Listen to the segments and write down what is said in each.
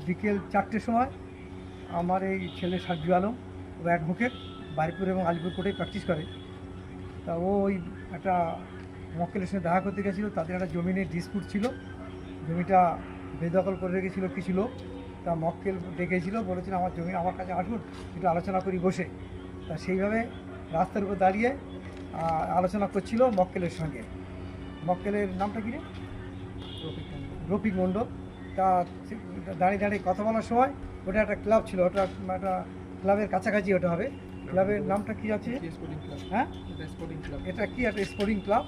বিকেল 4টের সময় আমার এই ছেলে সাজু আলম, ও অ্যাডভোকেট, বারিপুর এবং আলিপুর কোর্টে প্র্যাকটিস করে। তা ও ওই একটা মক্কেলের সঙ্গে দেখা করতে গেছিলো। তাদের একটা জমিনের ডিসপুট ছিল, জমিটা বেদখল করে রেখেছিল কিছু লোক। তা মক্কেল ডেকেছিল, বলেছিল আমার জমি আমার কাছে আসুন, একটু আলোচনা করি বসে। তা সেইভাবে রাস্তার উপর দাঁড়িয়ে আলোচনা করছিল মক্কেলের সঙ্গে। মক্কেলের নামটা কী রে? রফিক মণ্ডল। তা দাঁড়িয়ে দাঁড়িয়ে কথা বলার সময়, ওটা একটা ক্লাব ছিল, ওটা একটা ক্লাবের কাছাকাছি ওটা হবে। ক্লাবের নামটা কী আছে? হ্যাঁ, এটা কি একটা স্পোর্টিং ক্লাব।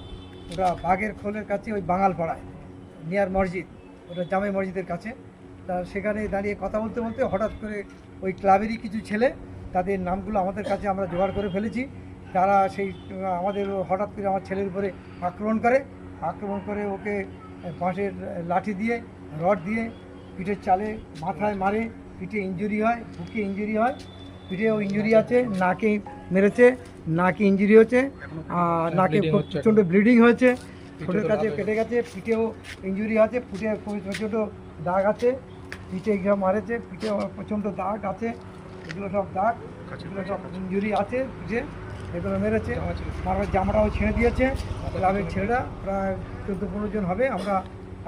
ওটা বাঘের খোলের কাছে, ওই বাঙালপাড়ায় নিয়ার মসজিদ, ওটা জামে মসজিদের কাছে। তা সেখানে দাঁড়িয়ে কথা বলতে বলতে হঠাৎ করে ওই ক্লাবেরই কিছু ছেলে, তাদের নামগুলো আমাদের কাছে আমরা জোগাড় করে ফেলেছি। তারা সেই আমাদের হঠাৎ করে আমার ছেলের উপরে আক্রমণ করে ওকে বাঁশের লাঠি দিয়ে, রড দিয়ে, পিঠের চালে মাথায় মারে, পিঠে ইঞ্জুরি হয়, বুকে ইঞ্জুরি হয়, পিঠেও ইঞ্জুরি আছে, নাকে মেরেছে, নাকে ইঞ্জুরি হয়েছে, নাকে প্রচণ্ড ব্লিডিং হয়েছে, ঠোঁটের কাছে কেটে গেছে, পিঠেও ইঞ্জুরি আছে, পিঠে ছোটো দাগ আছে, পিঠে এগুলো মারেছে, পিঠে প্রচণ্ড দাগ আছে, এগুলো সব দাগ, এগুলো সব ইঞ্জুরি আছে পিঠে, এগুলো মেরেছে। আমার জামাটাও ছেড়ে দিয়েছে ক্লাবের ছেলেরা, প্রায় 14-15 জন হবে। আমরা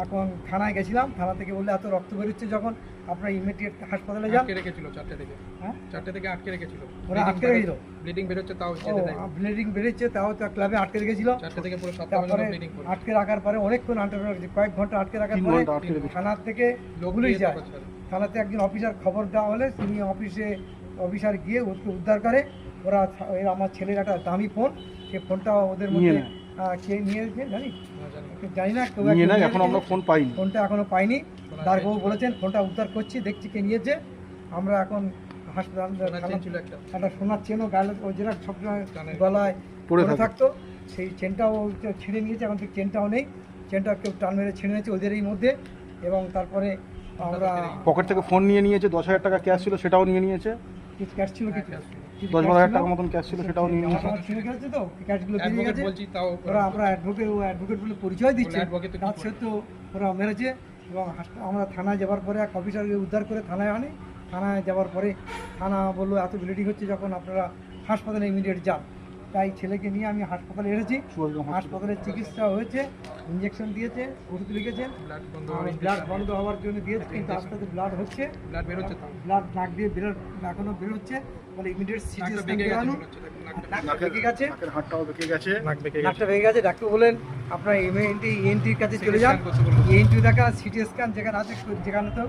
এখন থানায় গেছিলাম, থানা থেকে বললে এত রক্ত বেরোচ্ছে যখন, আপনার ইমিডিয়েট হাসপাতালে যান। রেখেছিল 4টে থেকে, হ্যাঁ 4টে থেকে আটকে রেখেছিল, ওরা আটকে রেখেছিল, ব্লিডিং বেরোচ্ছে, তাও ব্লিডিং বেরোচ্ছে, তাও তো ক্লাবে আটকে রেখেছিল। 4টে থেকে পুরো 7টা তারপরে পর্যন্ত ব্লিডিং করে আটকে রাখার পরে অনেকক্ষণ কয়েক ঘন্টা আটকে রাখার পরে থানার থেকে পুলিশ যায়। থানাতে একজন অফিসার খবর দেওয়া হলে তিনি অফিসার গিয়ে ওকে উদ্ধার করে। ওরা আমার ছেলের একটা দামি ফোন, সে ফোনটা ওদের মধ্যে কে নিয়েছে জানি না, ফোনটা এখনো পাইনি। দারবাবু বলেছেন ফোনটা উদ্ধার করছি, দেখছি কে নিয়েছে। আমরা এখন হাসপাতাল, একটা সোনার চেনও গালে, ও যেটা সবসময় গলায় পড়ে থাকতো, সেই চেনটাও ছিঁড়ে নিয়েছে। এখন থেকে চেনটাও নেই, চেনটা কেউ টান মেরে ছিঁড়ে নিয়েছে ওদেরই মধ্যে। এবং তারপরে আমরা পকেট থেকে ফোন নিয়ে নিয়েছে, 10,000 টাকা ক্যাশ ছিল সেটাও নিয়ে নিয়েছে, কিছু ক্যাশ ছিল, কিছু 10-12,000 টাকার মতন ক্যাশ ছিল সেটাও নিয়ে নিয়েছে। ছিঁড়ে গেছে তো, ক্যাশগুলো বেরিয়ে গেছে। ওরা আমরা অ্যাডভোকেট বলে পরিচয় দিচ্ছে, তার সত্ত্বেও ওরা মেরেছে। এবং আমরা থানায় যাওয়ার পরে এক অফিসারকে উদ্ধার করে থানায় আনি। থানায় যাওয়ার পরে থানা বললো এত ব্লিডিং হচ্ছে যখন, আপনারা হাসপাতালে ইমিডিয়েট যান। তাই ছেলেকে নিয়ে আমি হাসপাতালে এসেছি। হাসপাতালে চিকিৎসা হয়েছে, ইঞ্জেকশন দিয়েছে, ওষুধ লিখেছেন, ব্লাড বন্ধ হওয়ার জন্য দিয়েছে, কিন্তু আস্তে আস্তে ব্লাড হচ্ছে, ব্লাড নাক দিয়ে এখনো বেরোচ্ছে। বলে ইমিডিয়েট সিটি স্ক্যান করানো। নাকটা ভেঙে গেছে, ডাক্তার বলেন আপনার এনটির কাছে চলে যান, এনটি দেখা, সিটি স্ক্যান যেখানে আছে, যেখানে তো